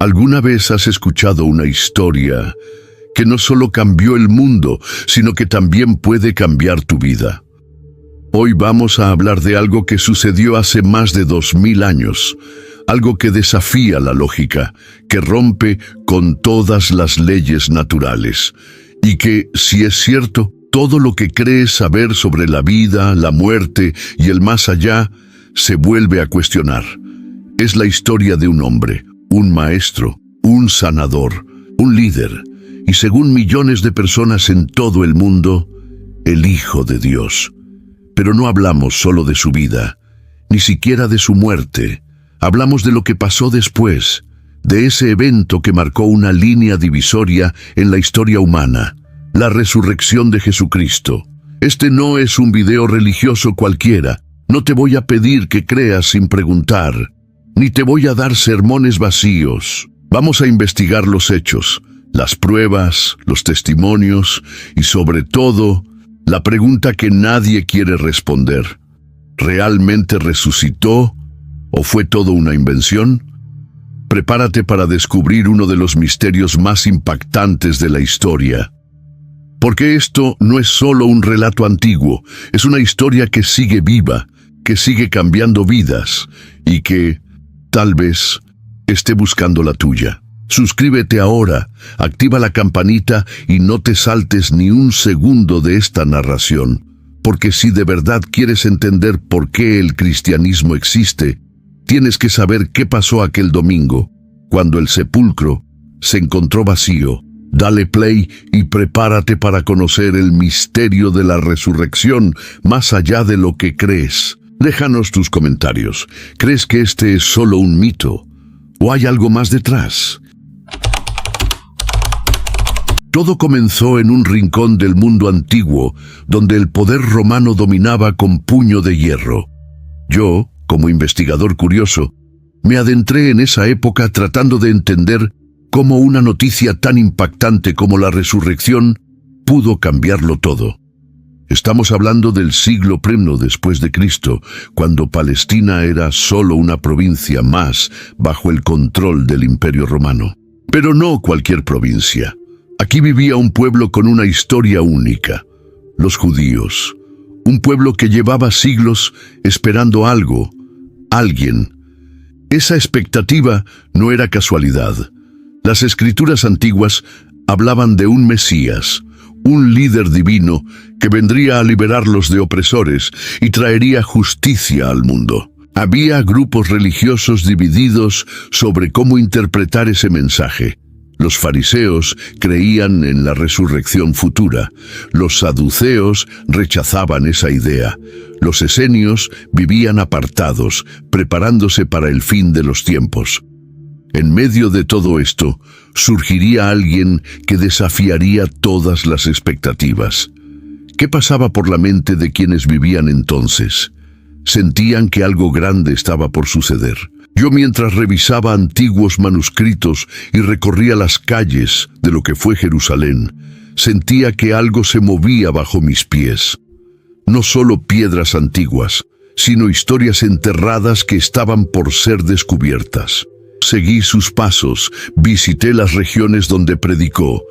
¿Alguna vez has escuchado una historia que no solo cambió el mundo, sino que también puede cambiar tu vida? Hoy vamos a hablar de algo que sucedió hace más de 2000 años, algo que desafía la lógica, que rompe con todas las leyes naturales, y que, si es cierto, todo lo que crees saber sobre la vida, la muerte y el más allá, se vuelve a cuestionar. Es la historia de un hombre, un maestro, un sanador, un líder, y según millones de personas en todo el mundo, el Hijo de Dios. Pero no hablamos solo de su vida, ni siquiera de su muerte. Hablamos de lo que pasó después, de ese evento que marcó una línea divisoria en la historia humana, la resurrección de Jesucristo. Este no es un video religioso cualquiera. No te voy a pedir que creas sin preguntar, ni te voy a dar sermones vacíos. Vamos a investigar los hechos, las pruebas, los testimonios y sobre todo, la pregunta que nadie quiere responder. ¿Realmente resucitó o fue todo una invención? Prepárate para descubrir uno de los misterios más impactantes de la historia. Porque esto no es solo un relato antiguo, es una historia que sigue viva, que sigue cambiando vidas y que, tal vez, esté buscando la tuya. Suscríbete ahora, activa la campanita y no te saltes ni un segundo de esta narración, porque si de verdad quieres entender por qué el cristianismo existe, tienes que saber qué pasó aquel domingo, cuando el sepulcro se encontró vacío. Dale play y prepárate para conocer el misterio de la resurrección más allá de lo que crees. Déjanos tus comentarios. ¿Crees que este es solo un mito? ¿O hay algo más detrás? Todo comenzó en un rincón del mundo antiguo, donde el poder romano dominaba con puño de hierro. Yo, como investigador curioso, me adentré en esa época tratando de entender cómo una noticia tan impactante como la resurrección pudo cambiarlo todo. Estamos hablando del siglo I después de Cristo, cuando Palestina era solo una provincia más bajo el control del Imperio Romano. Pero no cualquier provincia. Aquí vivía un pueblo con una historia única, los judíos. Un pueblo que llevaba siglos esperando algo, alguien. Esa expectativa no era casualidad. Las escrituras antiguas hablaban de un Mesías, un líder divino que vendría a liberarlos de opresores y traería justicia al mundo. Había grupos religiosos divididos sobre cómo interpretar ese mensaje. Los fariseos creían en la resurrección futura. Los saduceos rechazaban esa idea. Los esenios vivían apartados, preparándose para el fin de los tiempos. En medio de todo esto, surgiría alguien que desafiaría todas las expectativas. ¿Qué pasaba por la mente de quienes vivían entonces? Sentían que algo grande estaba por suceder. Yo, mientras revisaba antiguos manuscritos y recorría las calles de lo que fue Jerusalén, sentía que algo se movía bajo mis pies. No solo piedras antiguas, sino historias enterradas que estaban por ser descubiertas. Seguí sus pasos, visité las regiones donde predicó.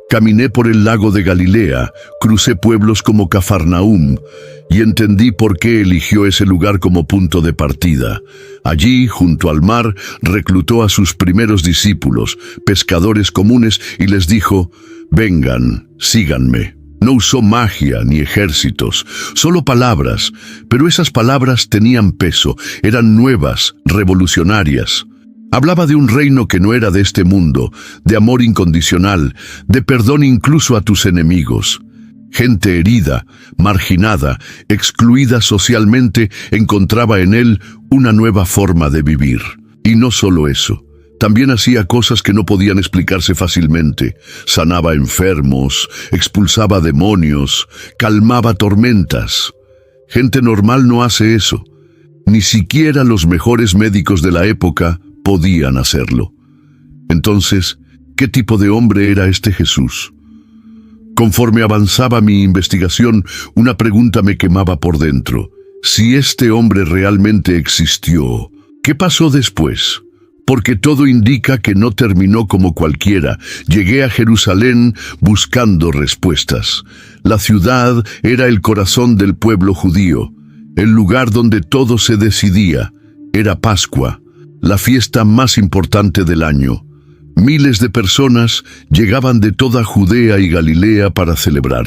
Caminé por el lago de Galilea, crucé pueblos como Cafarnaúm y entendí por qué eligió ese lugar como punto de partida. Allí, junto al mar, reclutó a sus primeros discípulos, pescadores comunes, y les dijo: «Vengan, síganme». No usó magia ni ejércitos, solo palabras, pero esas palabras tenían peso, eran nuevas, revolucionarias. Hablaba de un reino que no era de este mundo, de amor incondicional, de perdón incluso a tus enemigos. Gente herida, marginada, excluida socialmente, encontraba en él una nueva forma de vivir. Y no solo eso, también hacía cosas que no podían explicarse fácilmente. Sanaba enfermos, expulsaba demonios, calmaba tormentas. Gente normal no hace eso. Ni siquiera los mejores médicos de la época podían hacerlo. Entonces, ¿qué tipo de hombre era este Jesús? Conforme avanzaba mi investigación, una pregunta me quemaba por dentro. Si este hombre realmente existió, ¿qué pasó después? porque todo indica que no terminó como cualquiera. Llegué a Jerusalén buscando respuestas. La ciudad era el corazón del pueblo judío, el lugar donde todo se decidía. Era Pascua, la fiesta más importante del año. Miles de personas llegaban de toda Judea y Galilea para celebrar.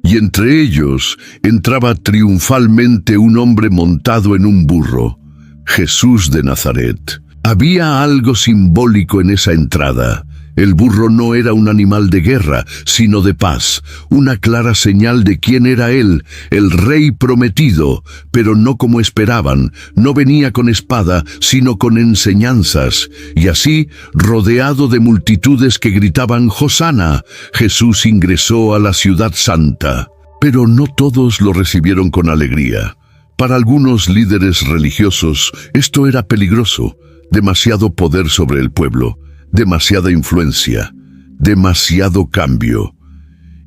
Y entre ellos entraba triunfalmente un hombre montado en un burro, Jesús de Nazaret. Había algo simbólico en esa entrada. El burro no era un animal de guerra, sino de paz, una clara señal de quién era él, el rey prometido, pero no como esperaban. No venía con espada, sino con enseñanzas, y así, rodeado de multitudes que gritaban «Hosana», Jesús ingresó a la ciudad santa. Pero no todos lo recibieron con alegría. Para algunos líderes religiosos, esto era peligroso, demasiado poder sobre el pueblo, demasiada influencia, demasiado cambio.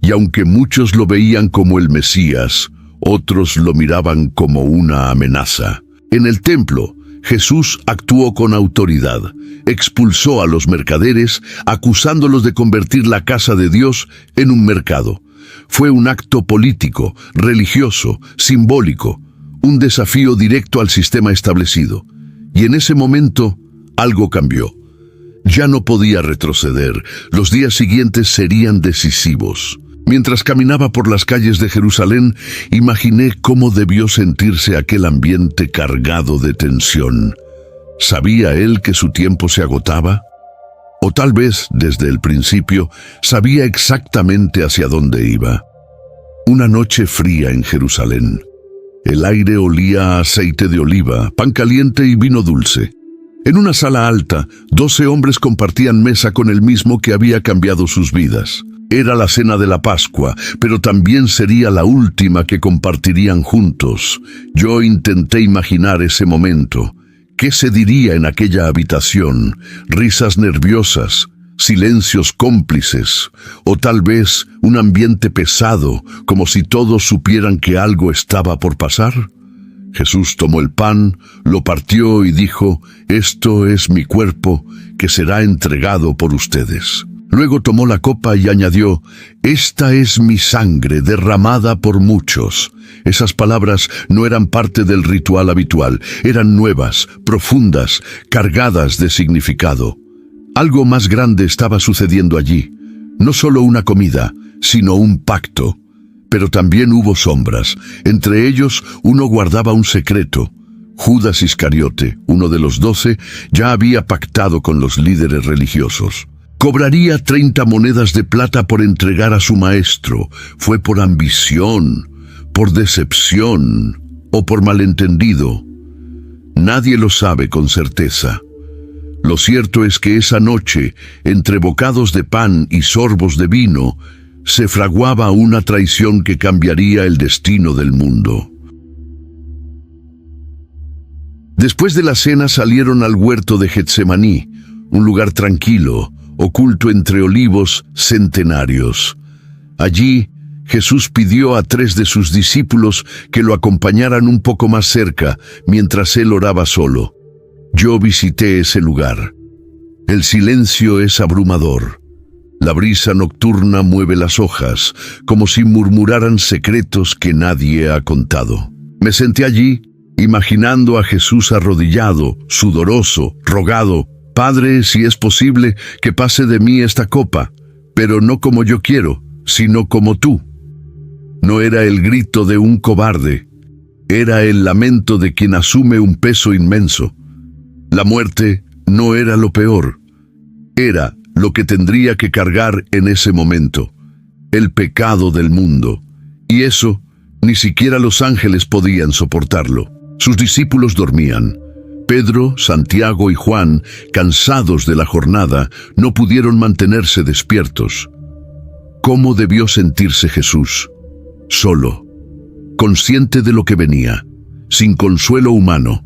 Y aunque muchos lo veían como el Mesías, otros lo miraban como una amenaza. En el templo, Jesús actuó con autoridad, expulsó a los mercaderes, acusándolos de convertir la casa de Dios en un mercado. Fue un acto político, religioso, simbólico, un desafío directo al sistema establecido. Y en ese momento, algo cambió. Ya no podía retroceder. Los días siguientes serían decisivos. Mientras caminaba por las calles de Jerusalén, imaginé cómo debió sentirse aquel ambiente cargado de tensión. ¿Sabía él que su tiempo se agotaba? O tal vez, desde el principio, sabía exactamente hacia dónde iba. Una noche fría en Jerusalén. El aire olía a aceite de oliva, pan caliente y vino dulce. En una sala alta, 12 hombres compartían mesa con el mismo que había cambiado sus vidas. Era la cena de la Pascua, pero también sería la última que compartirían juntos. Yo intenté imaginar ese momento. ¿Qué se diría en aquella habitación? Risas nerviosas, silencios cómplices, o tal vez un ambiente pesado, como si todos supieran que algo estaba por pasar. Jesús tomó el pan, lo partió y dijo: «Esto es mi cuerpo, que será entregado por ustedes». Luego tomó la copa y añadió: «Esta es mi sangre derramada por muchos». Esas palabras no eran parte del ritual habitual, eran nuevas, profundas, cargadas de significado. Algo más grande estaba sucediendo allí. No solo una comida, sino un pacto. Pero también hubo sombras. Entre ellos, uno guardaba un secreto. Judas Iscariote, uno de los 12, ya había pactado con los líderes religiosos. Cobraría 30 monedas de plata por entregar a su maestro. Fue por ambición, por decepción o por malentendido. Nadie lo sabe con certeza. Lo cierto es que esa noche, entre bocados de pan y sorbos de vino, se fraguaba una traición que cambiaría el destino del mundo. Después de la cena salieron al huerto de Getsemaní, un lugar tranquilo, oculto entre olivos centenarios. Allí, Jesús pidió a 3 de sus discípulos que lo acompañaran un poco más cerca, mientras él oraba solo. Yo visité ese lugar. El silencio es abrumador. La brisa nocturna mueve las hojas, como si murmuraran secretos que nadie ha contado. Me senté allí, imaginando a Jesús arrodillado, sudoroso, rogado: «Padre, si es posible, que pase de mí esta copa, pero no como yo quiero, sino como tú». No era el grito de un cobarde, era el lamento de quien asume un peso inmenso. La muerte no era lo peor, era lo que tendría que cargar en ese momento, el pecado del mundo. Y eso, ni siquiera los ángeles podían soportarlo. Sus discípulos dormían. Pedro, Santiago y Juan, cansados de la jornada, no pudieron mantenerse despiertos. ¿Cómo debió sentirse Jesús? Solo, consciente de lo que venía, sin consuelo humano.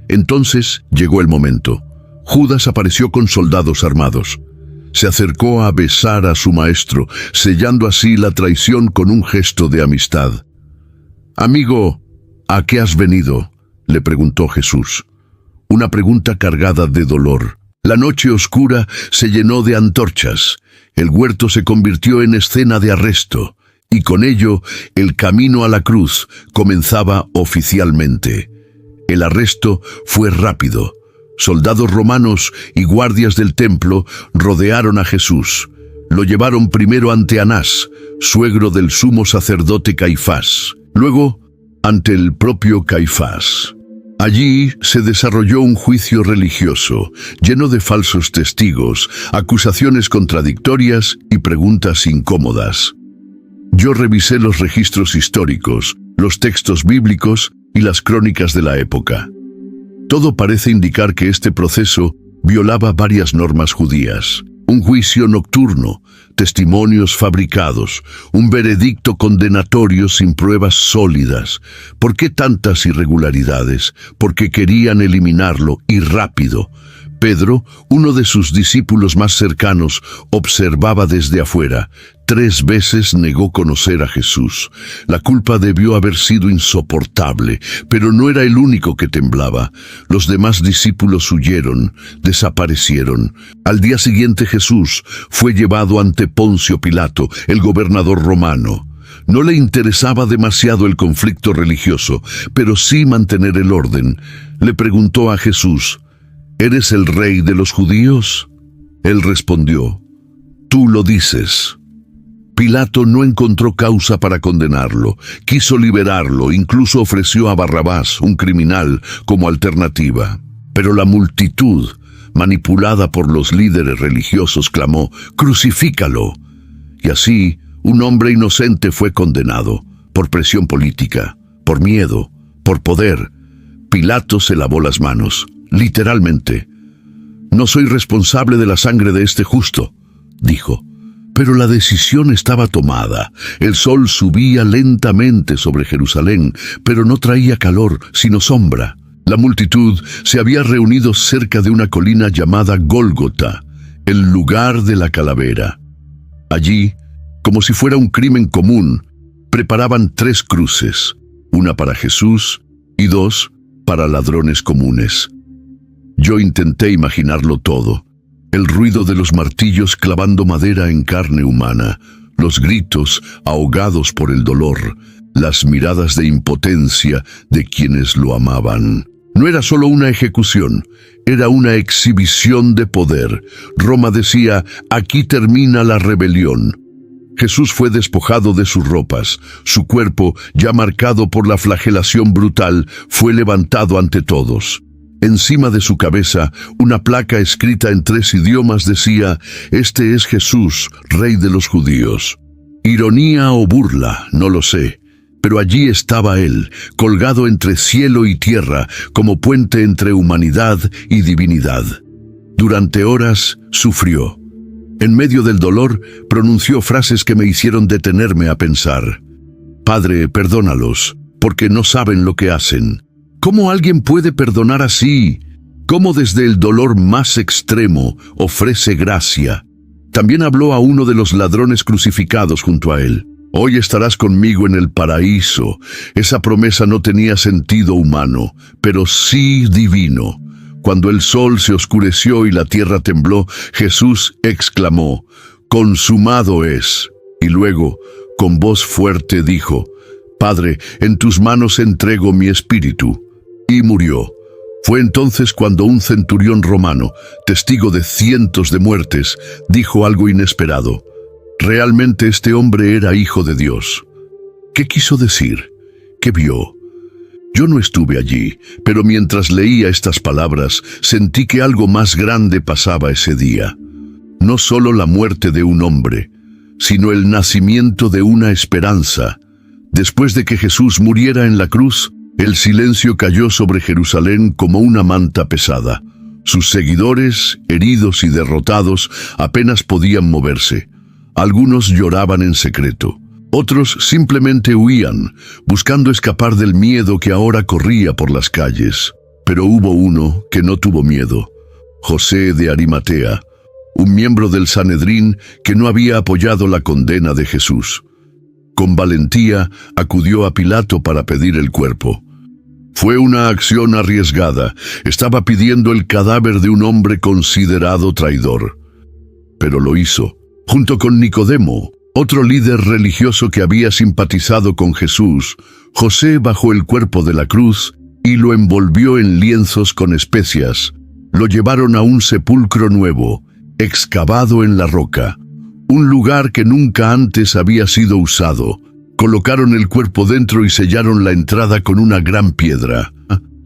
Entonces llegó el momento. Judas apareció con soldados armados. Se acercó a besar a su maestro, sellando así la traición con un gesto de amistad. «Amigo, ¿a qué has venido?», le preguntó Jesús. Una pregunta cargada de dolor. La noche oscura se llenó de antorchas. El huerto se convirtió en escena de arresto, y con ello el camino a la cruz comenzaba oficialmente. El arresto fue rápido. Soldados romanos y guardias del templo rodearon a Jesús. Lo llevaron primero ante Anás, suegro del sumo sacerdote Caifás, luego ante el propio Caifás. Allí se desarrolló un juicio religioso, lleno de falsos testigos, acusaciones contradictorias y preguntas incómodas. Yo revisé los registros históricos, los textos bíblicos y las crónicas de la época. Todo parece indicar que este proceso violaba varias normas judías. Un juicio nocturno, testimonios fabricados, un veredicto condenatorio sin pruebas sólidas. ¿Por qué tantas irregularidades? Porque querían eliminarlo y rápido. Pedro, uno de sus discípulos más cercanos, observaba desde afuera. 3 veces negó conocer a Jesús. La culpa debió haber sido insoportable, pero no era el único que temblaba. Los demás discípulos huyeron, desaparecieron. Al día siguiente Jesús fue llevado ante Poncio Pilato, el gobernador romano. No le interesaba demasiado el conflicto religioso, pero sí mantener el orden. Le preguntó a Jesús: ¿Eres el rey de los judíos? Él respondió: Tú lo dices. Pilato no encontró causa para condenarlo. Quiso liberarlo, incluso ofreció a Barrabás, un criminal, como alternativa. Pero la multitud, manipulada por los líderes religiosos, clamó: ¡Crucifícalo! Y así, un hombre inocente fue condenado, por presión política, por miedo, por poder. Pilato se lavó las manos, literalmente. No soy responsable de la sangre de este justo, dijo. Pero la decisión estaba tomada. El sol subía lentamente sobre Jerusalén, pero no traía calor, sino sombra. La multitud se había reunido cerca de una colina llamada Gólgota, el lugar de la calavera. Allí, como si fuera un crimen común, preparaban 3 cruces, una para Jesús y 2 para ladrones comunes. Yo intenté imaginarlo todo. El ruido de los martillos clavando madera en carne humana, los gritos ahogados por el dolor, las miradas de impotencia de quienes lo amaban. No era solo una ejecución, era una exhibición de poder. Roma decía: aquí termina la rebelión. Jesús fue despojado de sus ropas. Su cuerpo, ya marcado por la flagelación brutal, fue levantado ante todos. Encima de su cabeza, una placa escrita en 3 idiomas decía: Este es Jesús, Rey de los Judíos. Ironía o burla, no lo sé, pero allí estaba él, colgado entre cielo y tierra, como puente entre humanidad y divinidad. Durante horas sufrió. En medio del dolor, pronunció frases que me hicieron detenerme a pensar. Padre, perdónalos, porque no saben lo que hacen. ¿Cómo alguien puede perdonar así? ¿Cómo desde el dolor más extremo ofrece gracia? También habló a uno de los ladrones crucificados junto a él. Hoy estarás conmigo en el paraíso. Esa promesa no tenía sentido humano, pero sí divino. Cuando el sol se oscureció y la tierra tembló, Jesús exclamó: consumado es. Y luego, con voz fuerte dijo: Padre, en tus manos entrego mi espíritu. Y murió. Fue entonces cuando un centurión romano, testigo de cientos de muertes, dijo algo inesperado. Realmente este hombre era hijo de Dios. ¿Qué quiso decir? ¿Qué vio? Yo no estuve allí, pero mientras leía estas palabras, sentí que algo más grande pasaba ese día. No solo la muerte de un hombre, sino el nacimiento de una esperanza. Después de que Jesús muriera en la cruz, el silencio cayó sobre Jerusalén como una manta pesada. Sus seguidores, heridos y derrotados, apenas podían moverse. Algunos lloraban en secreto. Otros simplemente huían, buscando escapar del miedo que ahora corría por las calles. Pero hubo uno que no tuvo miedo: José de Arimatea, un miembro del Sanedrín que no había apoyado la condena de Jesús. Con valentía acudió a Pilato para pedir el cuerpo. Fue una acción arriesgada. Estaba pidiendo el cadáver de un hombre considerado traidor. Pero lo hizo, junto con Nicodemo, otro líder religioso que había simpatizado con Jesús. José bajó el cuerpo de la cruz y lo envolvió en lienzos con especias. Lo llevaron a un sepulcro nuevo, excavado en la roca, un lugar que nunca antes había sido usado. Colocaron el cuerpo dentro y sellaron la entrada con una gran piedra.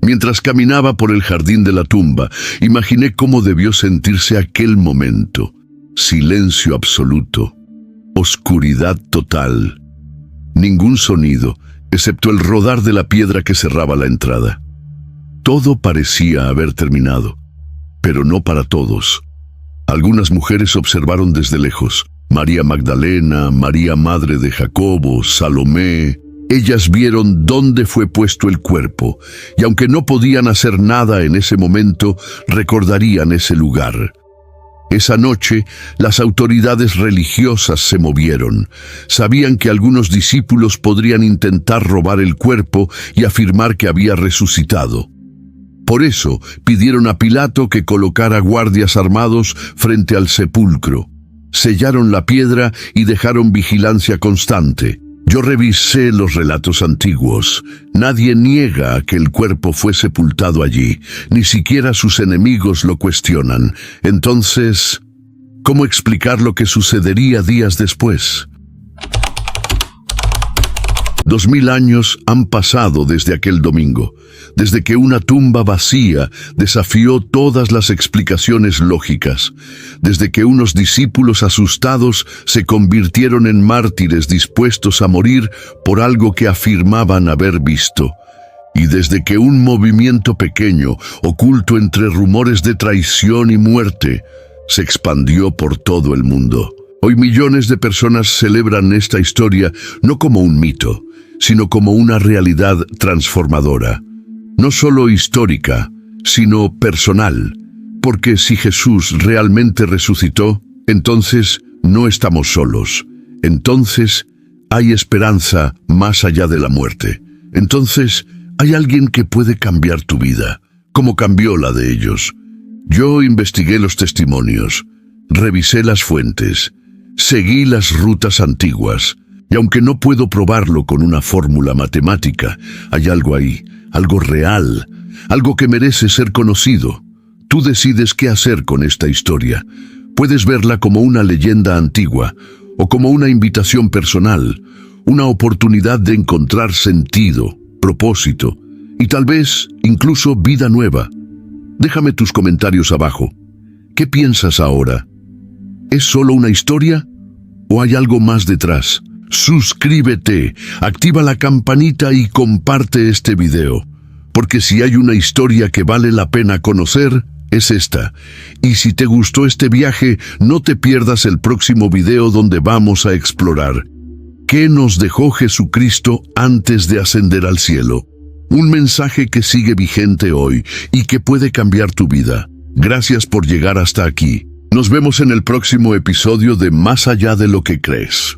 Mientras caminaba por el jardín de la tumba, imaginé cómo debió sentirse aquel momento. Silencio absoluto, oscuridad total, ningún sonido, excepto el rodar de la piedra que cerraba la entrada. Todo parecía haber terminado, pero no para todos. Algunas mujeres observaron desde lejos. María Magdalena, María madre de Jacobo, Salomé. Ellas vieron dónde fue puesto el cuerpo, y aunque no podían hacer nada en ese momento, recordarían ese lugar. Esa noche, las autoridades religiosas se movieron. Sabían que algunos discípulos podrían intentar robar el cuerpo y afirmar que había resucitado. Por eso, pidieron a Pilato que colocara guardias armados frente al sepulcro. Sellaron la piedra y dejaron vigilancia constante. Yo revisé los relatos antiguos. Nadie niega que el cuerpo fue sepultado allí. Ni siquiera sus enemigos lo cuestionan. Entonces, ¿cómo explicar lo que sucedería días después? 2000 años han pasado desde aquel domingo, desde que una tumba vacía desafió todas las explicaciones lógicas, desde que unos discípulos asustados se convirtieron en mártires dispuestos a morir por algo que afirmaban haber visto, y desde que un movimiento pequeño, oculto entre rumores de traición y muerte, se expandió por todo el mundo. Hoy millones de personas celebran esta historia no como un mito, sino como una realidad transformadora. No solo histórica, sino personal. Porque si Jesús realmente resucitó, entonces no estamos solos. Entonces hay esperanza más allá de la muerte. Entonces hay alguien que puede cambiar tu vida, como cambió la de ellos. Yo investigué los testimonios, revisé las fuentes, seguí las rutas antiguas, y aunque no puedo probarlo con una fórmula matemática, hay algo ahí, algo real, algo que merece ser conocido. Tú decides qué hacer con esta historia. Puedes verla como una leyenda antigua o como una invitación personal, una oportunidad de encontrar sentido, propósito y tal vez incluso vida nueva. Déjame tus comentarios abajo. ¿Qué piensas ahora? ¿Es solo una historia o hay algo más detrás? Suscríbete, activa la campanita y comparte este video, porque si hay una historia que vale la pena conocer, es esta. Y si te gustó este viaje, no te pierdas el próximo video donde vamos a explorar ¿qué nos dejó Jesucristo antes de ascender al cielo? Un mensaje que sigue vigente hoy y que puede cambiar tu vida. Gracias por llegar hasta aquí. Nos vemos en el próximo episodio de Más allá de lo que crees.